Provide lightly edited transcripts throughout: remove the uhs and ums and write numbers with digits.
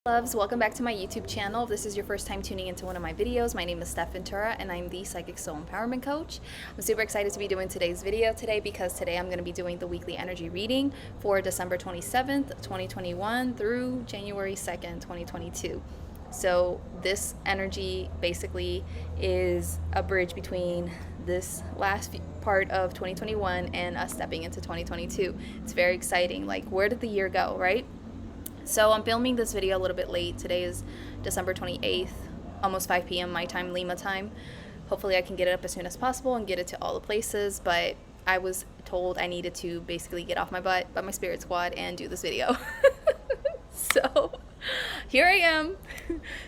Loves, welcome back to my YouTube channel. If this is your first time tuning into one of my videos, my name is Stef and I'm the Psychic Soul Empowerment Coach. I'm super excited to be doing today's video today because today I'm going to be doing the weekly energy reading for December 27th, 2021 through January 2nd, 2022. So this energy basically is a bridge between this last part of 2021 and us stepping into 2022. It's very exciting. Like, where did the year go, right? So I'm filming this video a little bit late. Today is December 28th, almost 5 p.m. my time, Lima time. Hopefully I can get it up as soon as possible and get it to all the places, but I was told I needed to basically get off my butt by my spirit squad and do this video. So here I am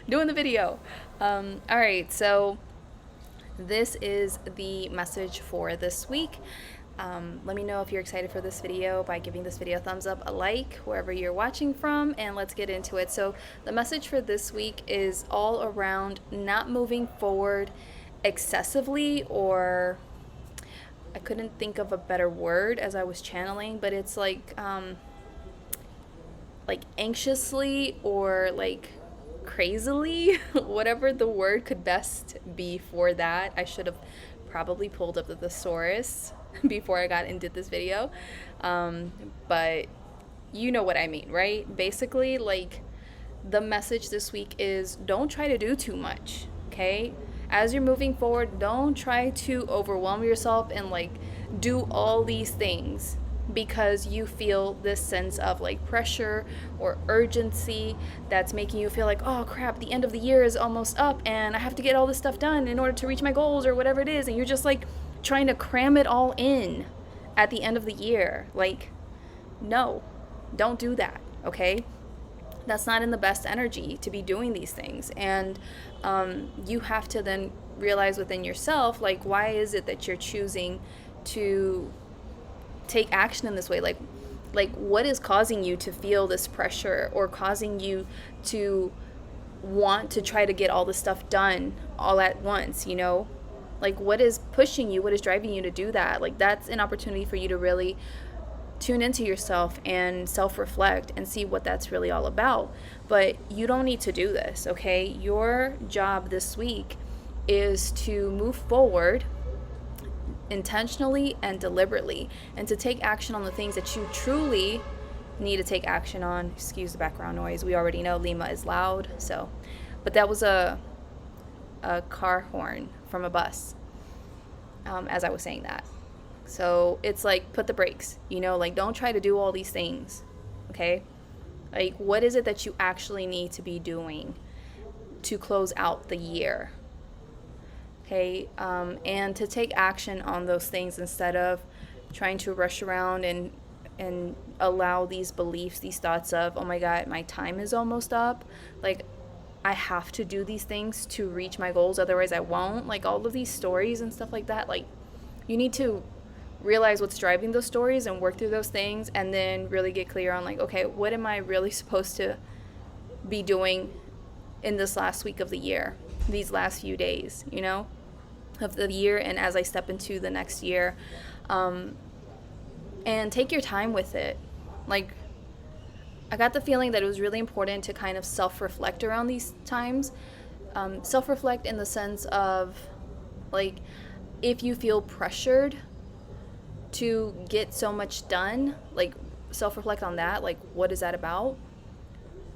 doing the video. Alright, so this is the message for this week. Let me know if you're excited for this video by giving this video a thumbs up, a like, wherever you're watching from, and let's get into it. So the message for this week is all around not moving forward excessively, or I couldn't think of a better word as I was channeling, but it's like anxiously or like crazily, whatever the word could best be for that. I should have probably pulled up the thesaurus before I got and did this video, but you know what I mean, right? Basically, like, the message this week is don't try to do too much, okay? As you're moving forward, don't try to overwhelm yourself and like do all these things because you feel this sense of like pressure or urgency that's making you feel like, oh crap, the end of the year is almost up and I have to get all this stuff done in order to reach my goals or whatever it is, and you're just like trying to cram it all in at the end of the year. Like, no, don't do that, okay? That's not in the best energy to be doing these things. And you have to then realize within yourself, like, why is it that you're choosing to take action in this way? Like what is causing you to feel this pressure or causing you to want to try to get all this stuff done all at once, you know? Like, what is pushing you? What is driving you to do that? Like, that's an opportunity for you to really tune into yourself and self-reflect and see what that's really all about. But you don't need to do this, okay? Your job this week is to move forward intentionally and deliberately, and to take action on the things that you truly need to take action on. Excuse the background noise. We already know Lima is loud, so, but that was a car horn from a bus, as I was saying that. So it's like, put the brakes, you know, like, don't try to do all these things, okay? Like, what is it that you actually need to be doing to close out the year? Okay, and to take action on those things instead of trying to rush around and allow these beliefs, these thoughts of, oh my God, my time is almost up. Like, I have to do these things to reach my goals, otherwise I won't. Like, all of these stories and stuff like that, like, you need to realize what's driving those stories and work through those things, and then really get clear on, like, okay, what am I really supposed to be doing in this last week of the year, these last few days, you know, of the year, and as I step into the next year. And take your time with it. Like, I got the feeling that it was really important to kind of self-reflect around these times. Self-reflect in the sense of, like, if you feel pressured to get so much done, like, self-reflect on that. Like, what is that about?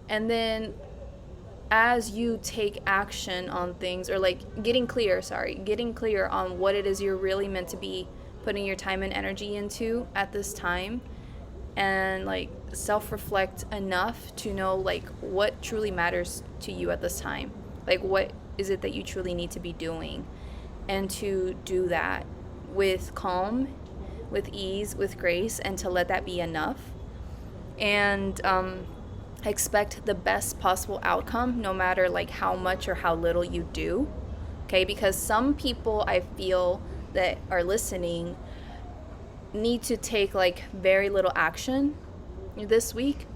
And then as you take action on things, or like getting clear on what it is you're really meant to be putting your time and energy into at this time, and like self-reflect enough to know like what truly matters to you at this time. Like, what is it that you truly need to be doing, and to do that with calm, with ease, with grace, and to let that be enough. And expect the best possible outcome, no matter like how much or how little you do, okay? Because some people, I feel, that are listening need to take like very little action this week.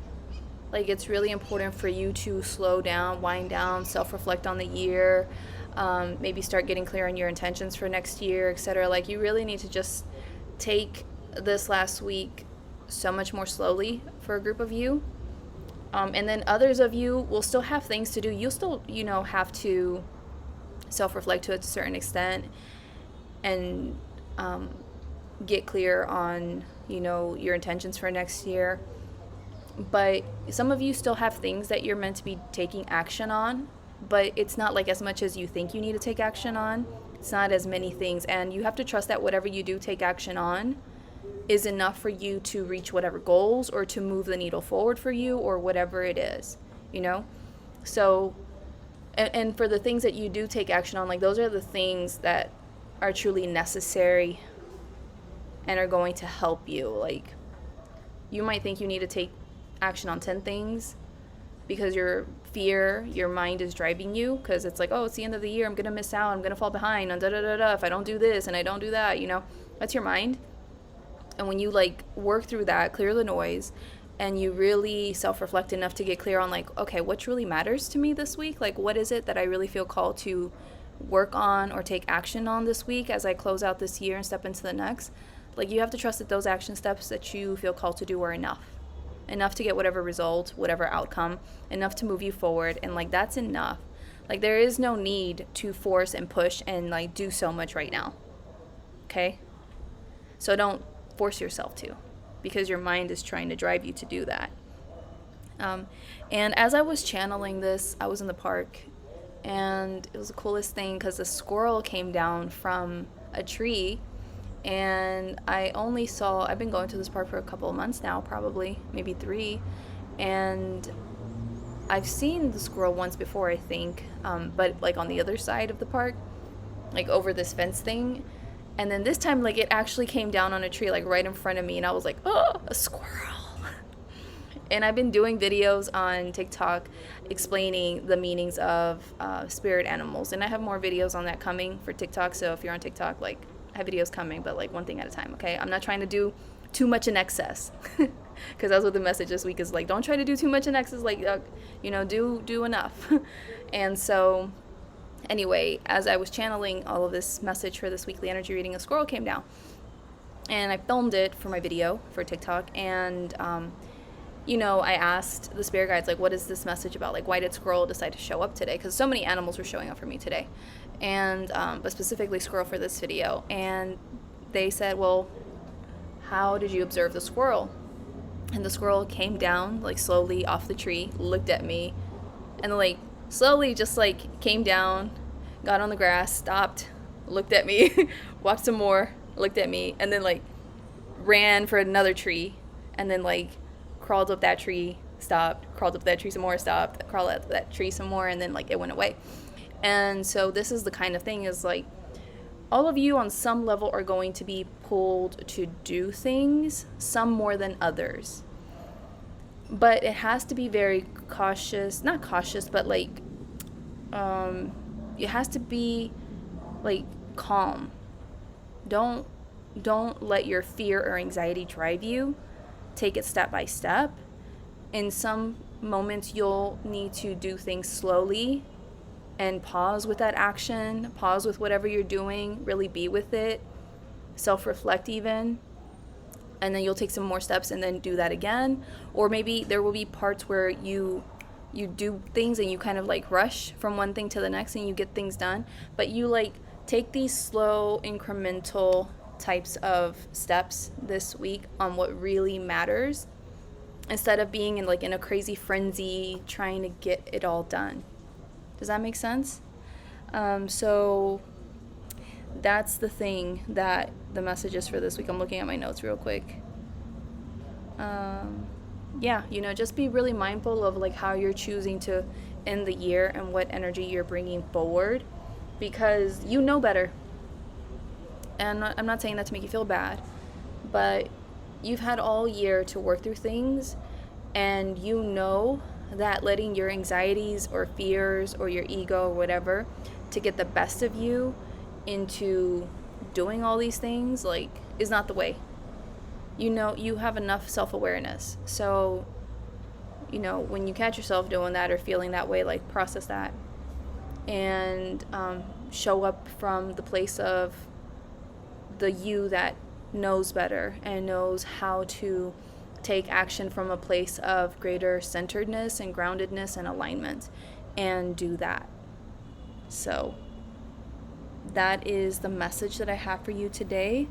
Like, it's really important for you to slow down, wind down, self-reflect on the year, maybe start getting clear on your intentions for next year, etc. Like, you really need to just take this last week so much more slowly for a group of you, And then others of you will still have things to do. You'll still, have to self-reflect to a certain extent and get clear on, your intentions for next year. But some of you still have things that you're meant to be taking action on, but it's not like as much as you think you need to take action on. It's not as many things, and you have to trust that whatever you do take action on is enough for you to reach whatever goals or to move the needle forward for you or whatever it is, So, and for the things that you do take action on, like those are the things that are truly necessary and are going to help you. Like, you might think you need to take action on 10 things because your mind is driving you, because it's like, oh, it's the end of the year, I'm gonna miss out, I'm gonna fall behind on if I don't do this and I don't do that. That's your mind. And when you work through that, clear the noise, and you really self-reflect enough to get clear on okay, what truly matters to me this week, what is it that I really feel called to work on or take action on this week as I close out this year and step into the next, you have to trust that those action steps that you feel called to do are enough to get whatever result, whatever outcome, enough to move you forward. And that's enough. There is no need to force and push and do so much right now. Okay? So don't force yourself to, because your mind is trying to drive you to do that. And as I was channeling this, I was in the park, and it was the coolest thing because a squirrel came down from a tree. And I've been going to this park for a couple of months now, probably, maybe 3. And I've seen the squirrel once before, I think, but on the other side of the park, over this fence thing. And then this time, it actually came down on a tree, right in front of me. And I was like, oh, a squirrel. And I've been doing videos on TikTok explaining the meanings of spirit animals. And I have more videos on that coming for TikTok. So if you're on TikTok, I have videos coming, but one thing at a time, okay? I'm not trying to do too much in excess. Because that's what the message this week is don't try to do too much in excess. Do enough. And so anyway, as I was channeling all of this message for this weekly energy reading, a squirrel came down. And I filmed it for my video for TikTok. And, I asked the spirit guides, what is this message about? Why did squirrel decide to show up today? Because so many animals were showing up for me today. And, but specifically squirrel for this video. And they said, well, how did you observe the squirrel? And the squirrel came down, slowly off the tree, looked at me, and then, slowly just, came down, got on the grass, stopped, looked at me, walked some more, looked at me, and then, ran for another tree, and then, crawled up that tree, stopped, crawled up that tree some more, stopped, crawled up that tree some more, and then, it went away. And so this is the kind of thing is, all of you on some level are going to be pulled to do things, some more than others. But it has to be very cautious, not cautious, but it has to be calm. Don't let your fear or anxiety drive you. Take it step by step. In some moments you'll need to do things slowly and pause with that action, pause with whatever you're doing, really be with it, self-reflect even, and then you'll take some more steps and then do that again. Or maybe there will be parts where you do things and you kind of rush from one thing to the next and you get things done, but you take these slow incremental types of steps this week on what really matters, instead of being in a crazy frenzy trying to get it all done. Does that make sense? So that's the thing that the message is for this week. I'm looking at my notes real quick. Just be really mindful of how you're choosing to end the year and what energy you're bringing forward, because you know better. And I'm not saying that to make you feel bad, but you've had all year to work through things, and you know that letting your anxieties or fears or your ego or whatever to get the best of you into doing all these things is not the way. You have enough self-awareness. So, when you catch yourself doing that or feeling that way, process that and show up from the place of the you that knows better and knows how to take action from a place of greater centeredness and groundedness and alignment and do that. So that is the message that I have for you today.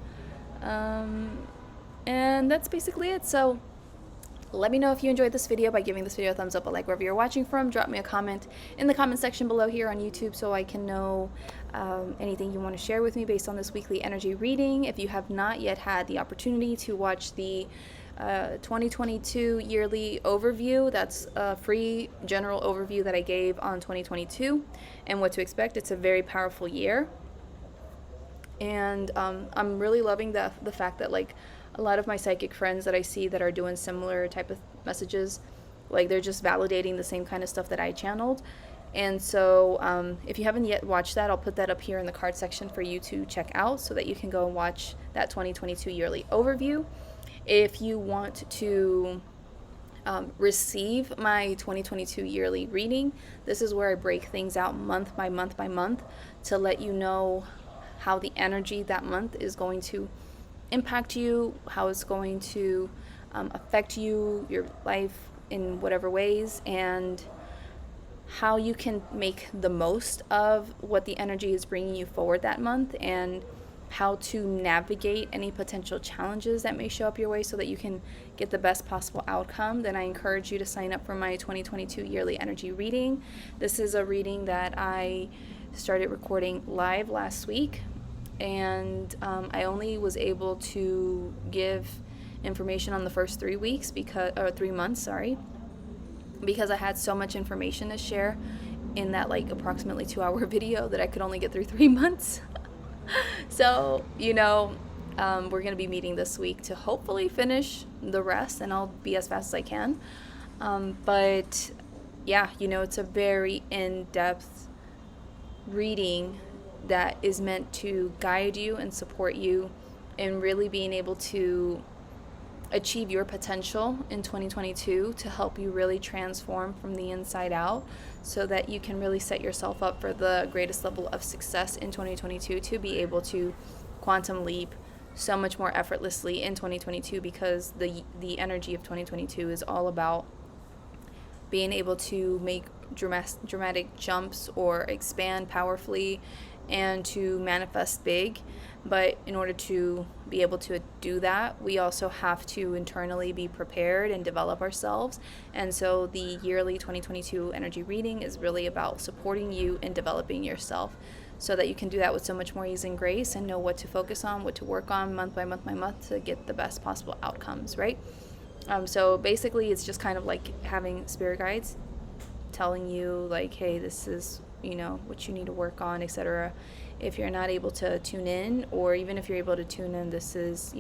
And that's basically it. So let me know if you enjoyed this video by giving this video a thumbs up, a like wherever you're watching from. Drop me a comment in the comment section below here on YouTube so I can know anything you want to share with me based on this weekly energy reading. If you have not yet had the opportunity to watch the 2022 yearly overview, that's a free general overview that I gave on 2022 and what to expect. It's a very powerful year. And I'm really loving the fact that, like, a lot of my psychic friends that I see that are doing similar type of messages, like, they're just validating the same kind of stuff that I channeled. And so if you haven't yet watched that, I'll put that up here in the card section for you to check out so that you can go and watch that 2022 yearly overview. If you want to receive my 2022 yearly reading, this is where I break things out month by month by month to let you know how the energy that month is going to impact you, how it's going to affect you, your life in whatever ways, and how you can make the most of what the energy is bringing you forward that month, and how to navigate any potential challenges that may show up your way so that you can get the best possible outcome. Then I encourage you to sign up for my 2022 yearly energy reading. This is a reading that I started recording live last week, and I only was able to give information on the first 3 weeks because 3 months, because I had so much information to share in that, like, approximately 2-hour video that I could only get through 3 months. So, we're going to be meeting this week to hopefully finish the rest, and I'll be as fast as I can. But yeah, it's a very in-depth reading that is meant to guide you and support you in really being able to achieve your potential in 2022, to help you really transform from the inside out so that you can really set yourself up for the greatest level of success in 2022, to be able to quantum leap so much more effortlessly in 2022, because the energy of 2022 is all about being able to make dramatic jumps or expand powerfully and to manifest big. But in order to be able to do that, we also have to internally be prepared and develop ourselves. And so the yearly 2022 energy reading is really about supporting you in developing yourself so that you can do that with so much more ease and grace, and know what to focus on, what to work on month by month by month to get the best possible outcomes, right? So basically it's just kind of like having spirit guides telling you, like, hey, this is what you need to work on, etc. If you're not able to tune in, or even if you're able to tune in, this is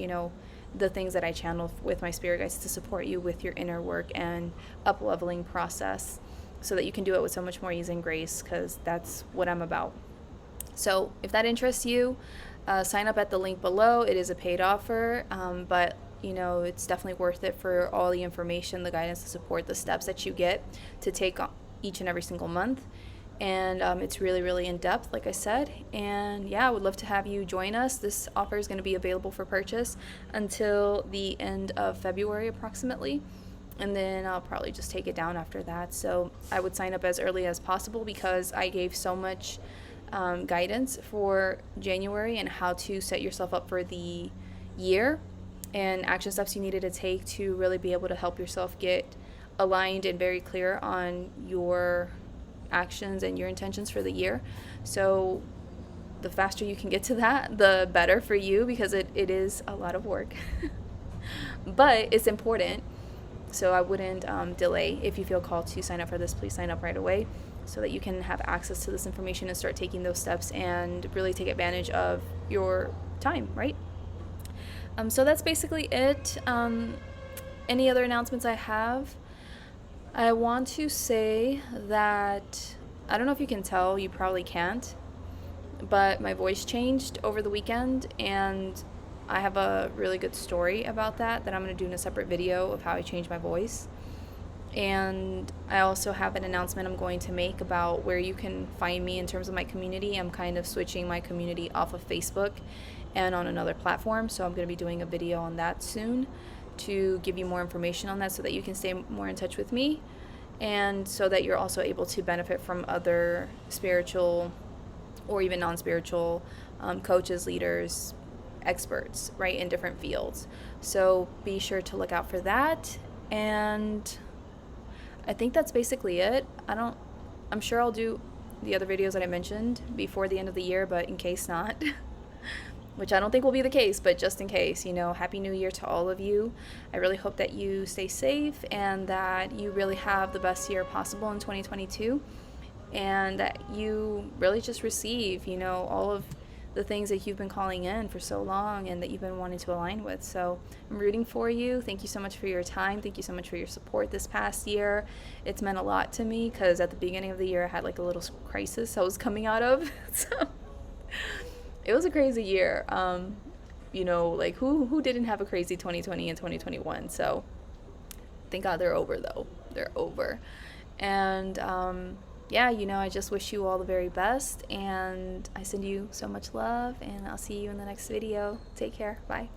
the things that I channel with my spirit guides to support you with your inner work and up-leveling process so that you can do it with so much more ease and grace, because that's what I'm about. So if that interests you, sign up at the link below. It is a paid offer, but it's definitely worth it for all the information, the guidance, the support, the steps that you get to take each and every single month. And it's really, really in depth, like I said. And yeah, I would love to have you join us. This offer is going to be available for purchase until the end of February approximately, and then I'll probably just take it down after that. So I would sign up as early as possible, because I gave so much guidance for January and how to set yourself up for the year, and action steps you needed to take to really be able to help yourself get aligned and very clear on your actions and your intentions for the year. So the faster you can get to that, the better for you, because it is a lot of work but it's important. So I wouldn't delay. If you feel called to sign up for this, please sign up right away so that you can have access to this information and start taking those steps and really take advantage of your time, right? So that's basically it. Any other announcements I have? I want to say that, I don't know if you can tell, you probably can't, but my voice changed over the weekend, and I have a really good story about that I'm going to do in a separate video of how I changed my voice. And I also have an announcement I'm going to make about where you can find me in terms of my community. I'm kind of switching my community off of Facebook and on another platform, so I'm going to be doing a video on that soon to give you more information on that so that you can stay more in touch with me, and so that you're also able to benefit from other spiritual or even non-spiritual coaches, leaders, experts, right, in different fields. So be sure to look out for that. And I think that's basically it. I'm sure I'll do the other videos that I mentioned before the end of the year, but in case not, which I don't think will be the case, but just in case, Happy New Year to all of you. I really hope that you stay safe and that you really have the best year possible in 2022, and that you really just receive, all of the things that you've been calling in for so long and that you've been wanting to align with. So I'm rooting for you. Thank you so much for your time. Thank you so much for your support this past year. It's meant a lot to me because at the beginning of the year I had like a little crisis I was coming out of. So it was a crazy year. Like who didn't have a crazy 2020 and 2021? So thank God they're over though. They're over. And yeah, I just wish you all the very best, and I send you so much love, and I'll see you in the next video. Take care. Bye.